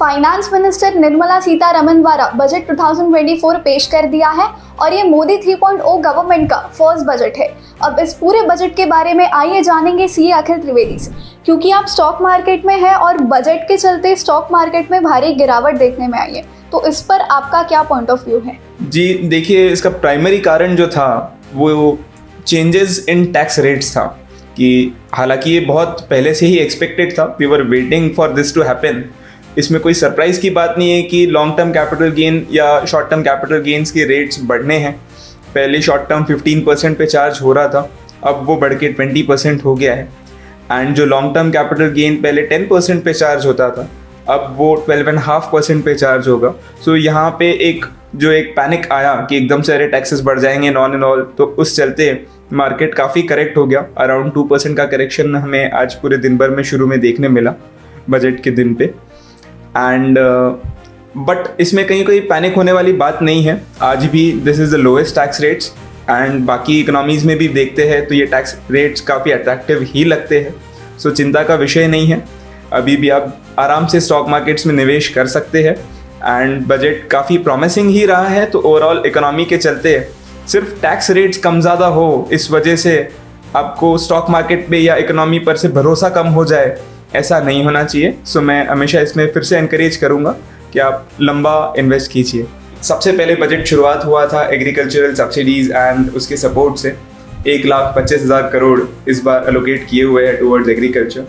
Finance minister Nirmala Sitharaman द्वारा budget 2024 पेश कर दिया है और ये मोदी 3.0 गवर्नमेंट का फर्स्ट बजट है। अब इस पूरे बजट के बारे में आइए जानेंगे सीए अखिल त्रिवेदी से, क्योंकि आप स्टॉक मार्केट में हैं और बजट के चलते स्टॉक मार्केट में भारी गिरावट देखने में आई है, तो इस पर आपका क्या पॉइंट ऑफ व्यू है? जी देखिए, इसका प्राइमरी कारण जो था वो चेंजेस इन टैक्स रेट्स था कि हालांकि ये बहुत पहले से ही एक्सपेक्टेड था, we were waiting for this to happen. इसमें कोई सरप्राइज की बात नहीं है कि लॉन्ग टर्म कैपिटल गेन या शॉर्ट टर्म कैपिटल गेन्स के रेट्स बढ़ने हैं। पहले शॉर्ट टर्म 15% पे चार्ज हो रहा था, अब वो बढ़ के 20% हो गया है। एंड जो लॉन्ग टर्म कैपिटल गेन पहले 10% पे चार्ज होता था, अब वो 12.5% पे चार्ज होगा। सो यहाँ पे एक पैनिक आया कि एकदम से अरे टैक्सेस बढ़ जाएंगे नॉन एंड ऑल, तो उस चलते मार्केट काफ़ी करेक्ट हो गया। अराउंड 2% का करेक्शन हमें आज पूरे दिन भर में शुरू में देखने मिला बजट के दिन पे। एंड बट इसमें कहीं पैनिक होने वाली बात नहीं है। आज भी this is the lowest tax rates and बाकी इकोनॉमीज़ में भी देखते हैं तो ये टैक्स रेट्स काफ़ी अट्रैक्टिव ही लगते हैं। सो चिंता का विषय नहीं है, अभी भी आप आराम से स्टॉक मार्केट्स में निवेश कर सकते हैं। एंड बजट काफ़ी प्रॉमिसिंग ही रहा है, तो ओवरऑल इकोनॉमी के चलते सिर्फ टैक्स रेट्स कम ज़्यादा हो इस वजह से आपको स्टॉक मार्केट पे या इकोनॉमी पर से भरोसा कम हो जाए, ऐसा नहीं होना चाहिए। सो मैं हमेशा इसमें फिर से एनकरेज करूँगा कि आप लंबा इन्वेस्ट कीजिए। सबसे पहले बजट शुरुआत हुआ था एग्रीकल्चरल सब्सिडीज़ एंड उसके सपोर्ट से 1,25,000 करोड़ इस बार एलोकेट किए हुए हैं towards agriculture.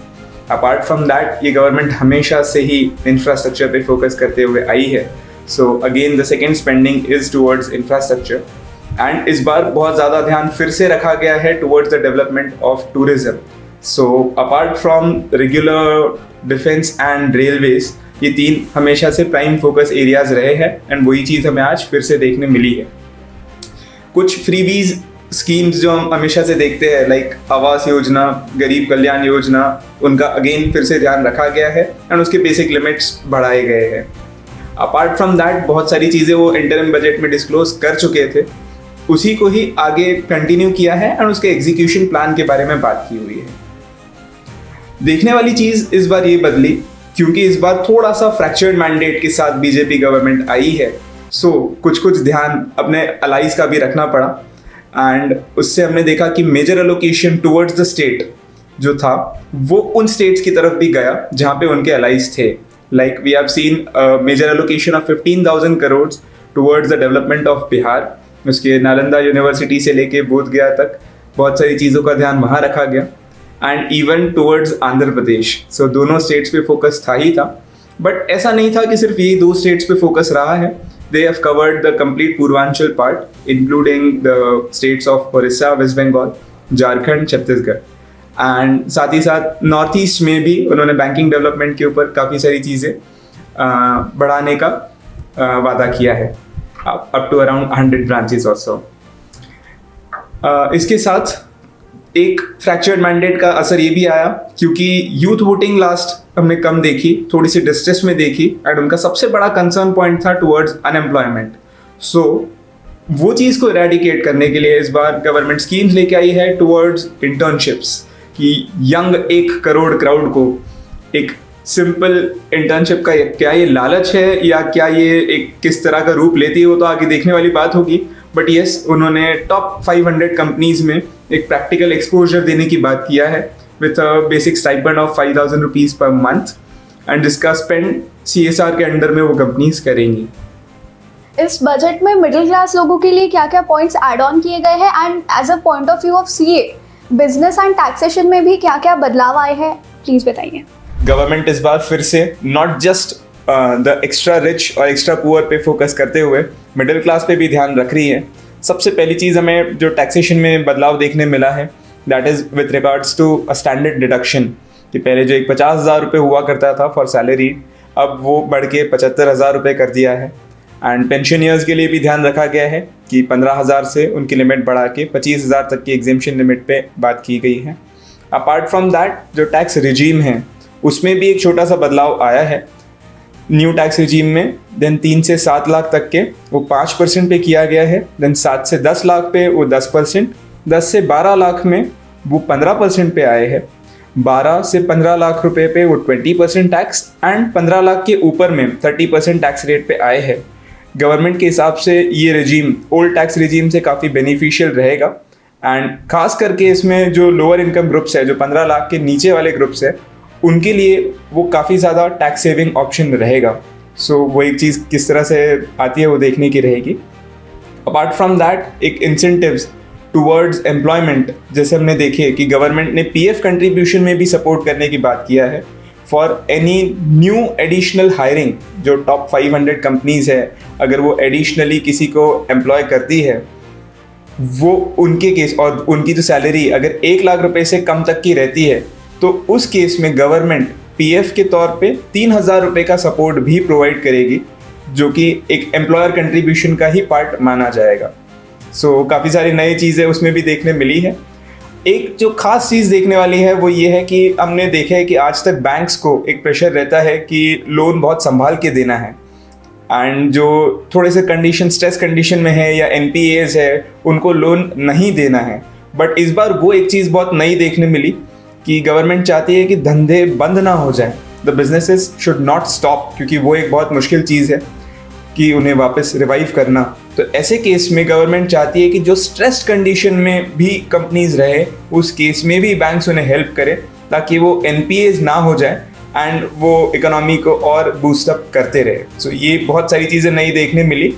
Apart from that ये गवर्नमेंट हमेशा से ही इंफ्रास्ट्रक्चर पे फोकस करते हुए आई है। So again the second spending is towards infrastructure and इस बार बहुत ज़्यादा ध्यान फिर से रखा गया है towards the development of tourism. So apart from regular defence and railways, ये तीन हमेशा से प्राइम फोकस एरियाज रहे हैं एंड वही चीज़ हमें आज फिर से देखने मिली है। कुछ फ्रीबीज स्कीम्स जो हम हमेशा से देखते हैं लाइक आवास योजना, गरीब कल्याण योजना, उनका अगेन फिर से ध्यान रखा गया है एंड उसके बेसिक लिमिट्स बढ़ाए गए हैं। अपार्ट फ्रॉम दैट बहुत सारी चीज़ें वो इंटरिम बजट में डिस्क्लोज कर चुके थे, उसी को ही आगे कंटिन्यू किया है एंड उसके एग्जीक्यूशन प्लान के बारे में बात की हुई है। देखने वाली चीज़ इस बार ये बदली क्योंकि इस बार थोड़ा सा फ्रैक्चर्ड मैंडेट के साथ बीजेपी गवर्नमेंट आई है। सो कुछ ध्यान अपने अलाइज का भी रखना पड़ा एंड उससे हमने देखा कि major allocation towards the state जो था वो उन स्टेट्स की तरफ भी गया जहाँ पे उनके अलाइज थे। Like we have seen major allocation of 15,000 crore towards the development of Bihar. उसके नालंदा यूनिवर्सिटी से लेके बोध गया तक बहुत सारी चीज़ों का ध्यान वहाँ रखा गया and even towards Andhra Pradesh. सो दोनों स्टेट्स पे फोकस था ही था, बट ऐसा नहीं था कि सिर्फ यही दो स्टेट्स पे फोकस रहा है। They have covered the complete Purvanchal part, including the states of Orissa, West Bengal, Jharkhand, Chhattisgarh and साथ ही साथ नॉर्थ ईस्ट में भी उन्होंने बैंकिंग डेवलपमेंट के ऊपर काफ़ी सारी चीज़ें बढ़ाने का वादा किया है, अप टू अराउंड 100 ब्रांचेस और सो। इसके साथ एक फ्रैक्चर्ड मैंडेट का असर ये भी आया क्योंकि यूथ वोटिंग लास्ट हमने कम देखी, थोड़ी सी डिस्ट्रेस में देखी एंड उनका सबसे बड़ा कंसर्न पॉइंट था टुवर्ड्स अनएम्प्लॉयमेंट। सो वो चीज़ को इरेडिकेट करने के लिए इस बार गवर्नमेंट स्कीम्स लेके आई है टुवर्ड्स इंटर्नशिप्स कि यंग 1 करोड़ क्राउड को एक सिंपल इंटर्नशिप का क्या ये लालच है या क्या ये एक किस तरह का रूप लेती है वो तो आगे देखने वाली बात होगी। बट येस, उन्होंने टॉप 500 कंपनीज में एक प्रैक्टिकल एक्सपोजर देने की बात किया है with a basic stipend of 5,000 rupees per month and जिसका स्पेंड CSR के अंडर में वो कंपनीज करेंगी। इस बजट में मिडिल क्लास लोगों के लिए क्या क्या पॉइंट्स ऐड ऑन किए गए हैं and as a point of view of CA business and taxation में भी क्या क्या बदलाव आए हैं, प्लीज बताइए। गवर्नमेंट इस बार फिर से not just the extra rich और एक्स्ट्रा पुअर पे फोकस करते हुए मिडिल क्लास पे भी ध्यान रख रही है। सबसे पहली चीज़ हमें जो टैक्सेशन में बदलाव देखने मिला है that is with regards to a standard deduction कि पहले जो एक 50,000 रुपये हुआ करता था फॉर सैलरी, अब वो बढ़ के 75,000 रुपये कर दिया है। एंड पेंशनियर्स के लिए भी ध्यान रखा गया है कि 15,000 से उनकी लिमिट बढ़ा के 25,000 तक की एग्जेम्पशन लिमिट पे बात की गई है। अपार्ट फ्रॉम दैट जो टैक्स रिजीम है उसमें भी एक छोटा सा बदलाव आया है। न्यू टैक्स रिजीम में देन 3 से 7 लाख तक के वो 5% पे किया गया है, देन 7 से 10 लाख पे वो 10%, 10 से 12 लाख में वो 15% पे आए हैं 12 से 15 लाख रुपए पे वो 20% टैक्स एंड 15 लाख के ऊपर में 30% टैक्स रेट पे आए हैं। गवर्नमेंट के हिसाब से ये रेजीम ओल्ड टैक्स रेजीम से काफ़ी बेनिफिशियल रहेगा एंड खास करके इसमें जो लोअर इनकम ग्रुप्स है, जो 15 लाख के नीचे वाले ग्रुप्स है, उनके लिए वो काफ़ी ज़्यादा टैक्स सेविंग ऑप्शन रहेगा। सो वो एक चीज़ किस तरह से आती है वो देखने की रहेगी। अपार्ट फ्रॉम दैट एक इंसेंटिव्स टूवर्ड्स एम्प्लॉयमेंट जैसे हमने देखे कि गवर्नमेंट ने पीएफ कंट्रीब्यूशन में भी सपोर्ट करने की बात किया है for any new additional hiring. जो टॉप 500 कंपनीज है, अगर वो एडिशनली किसी को एम्प्लॉय करती है, वो उनके केस और उनकी जो सैलरी अगर 1 लाख रुपए से कम तक की रहती है, तो उस केस में गवर्नमेंट पीएफ के तौर पे 3,000 रुपये का सपोर्ट भी प्रोवाइड करेगी, जो कि एक एम्प्लॉयर कंट्रीब्यूशन का ही पार्ट माना जाएगा। सो काफ़ी सारी नई चीज़ें उसमें भी देखने मिली है। एक जो खास चीज़ देखने वाली है वो ये है कि हमने देखा है कि आज तक बैंक्स को एक प्रेशर रहता है कि लोन बहुत संभाल के देना है एंड जो थोड़े से कंडीशन स्ट्रेस कंडीशन में है या एनपीएज है, उनको लोन नहीं देना है। बट इस बार वो एक चीज़ बहुत नई देखने मिली कि गवर्नमेंट चाहती है कि धंधे बंद ना हो जाए, the businesses should not stop, क्योंकि वो एक बहुत मुश्किल चीज़ है कि उन्हें वापस रिवाइव करना। तो ऐसे केस में गवर्नमेंट चाहती है कि जो स्ट्रेस्ड कंडीशन में भी कंपनीज रहे, उस केस में भी बैंक्स उन्हें हेल्प करें ताकि वो एनपीएज ना हो जाए एंड वो इकोनॉमी को और बूस्टअप करते रहे। सो ये बहुत सारी चीज़ें नई देखने मिली।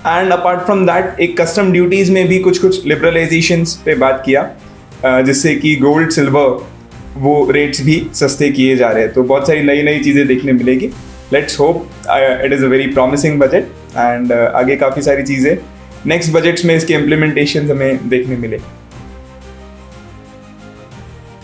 एंड अपार्ट फ्रॉम दैट एक कस्टम ड्यूटीज़ में भी कुछ लिबरलाइजेशंस पे बात किया, जिससे कि गोल्ड सिल्वर वो रेट्स भी सस्ते किए जा रहे हैं। तो बहुत सारी नई चीज़ें देखने मिलेगी। Let's hope it is a very promising budget and आगे काफ़ी सारी चीज़ें नेक्स्ट बजट्स में इसके इम्प्लीमेंटेशन हमें देखने मिले।